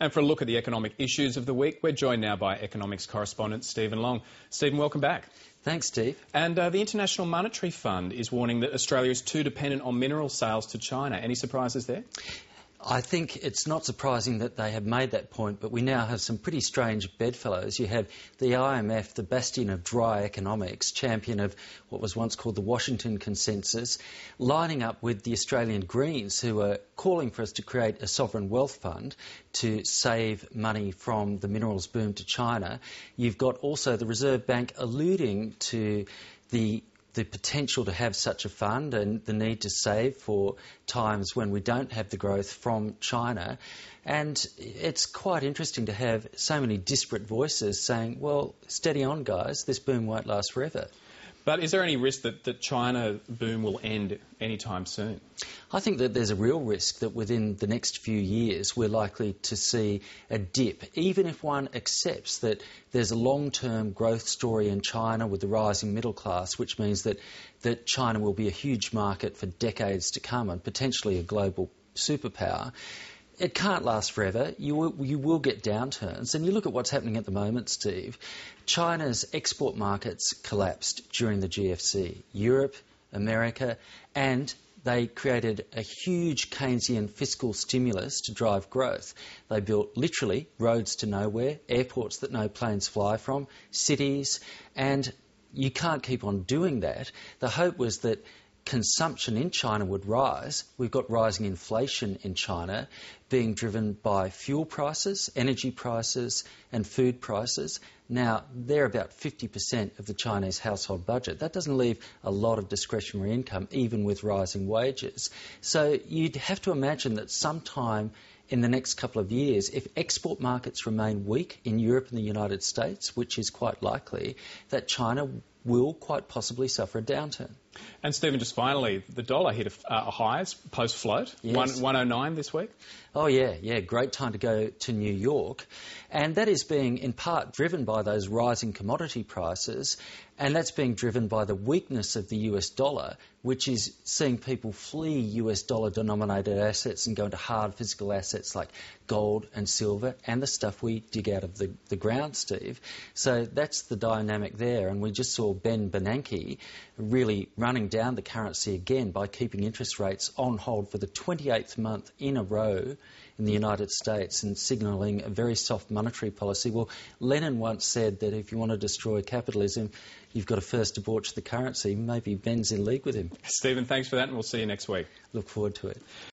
And for a look at the economic issues of the week, we're joined now by economics correspondent Stephen Long. Stephen, welcome back. Thanks, Steve. And the International Monetary Fund is warning that Australia is too dependent on mineral sales to China. Any surprises there? I think it's not surprising that they have made that point, but we now have some pretty strange bedfellows. You have the IMF, the bastion of dry economics, champion of what was once called the Washington Consensus, lining up with the Australian Greens, who are calling for us to create a sovereign wealth fund to save money from the minerals boom to China. You've got also the Reserve Bank alluding to the potential to have such a fund and the need to save for times when we don't have the growth from China. And it's quite interesting to have so many disparate voices saying, well, steady on, guys, this boom won't last forever. But is there any risk that China boom will end anytime soon? I think that there's a real risk that within the next few years we're likely to see a dip, even if one accepts that there's a long-term growth story in China with the rising middle class, which means that China will be a huge market for decades to come and potentially a global superpower. It can't last forever. You will get downturns. And you look at what's happening at the moment, Steve. China's export markets collapsed during the GFC. Europe, America, and they created a huge Keynesian fiscal stimulus to drive growth. They built literally roads to nowhere, airports that no planes fly from, cities, and you can't keep on doing that. The hope was that consumption in China would rise. We've got rising inflation in China being driven by fuel prices, energy prices and food prices. Now, they're about 50% of the Chinese household budget. That doesn't leave a lot of discretionary income, even with rising wages. So you'd have to imagine that sometime in the next couple of years, if export markets remain weak in Europe and the United States, which is quite likely, that China will quite possibly suffer a downturn. And Stephen, just finally, the dollar hit a highs post-float, yes. 109 this week. Oh yeah, great time to go to New York. And that is being in part driven by those rising commodity prices, and that's being driven by the weakness of the US dollar, which is seeing people flee US dollar denominated assets and go into hard physical assets like gold and silver and the stuff we dig out of the ground, Steve. So that's the dynamic there, and we just saw Ben Bernanke really running down the currency again by keeping interest rates on hold for the 28th month in a row in the United States and signalling a very soft monetary policy. Well, Lenin once said that if you want to destroy capitalism, you've got to first debauch the currency. Maybe Ben's in league with him. Stephen, thanks for that, and we'll see you next week. Look forward to it.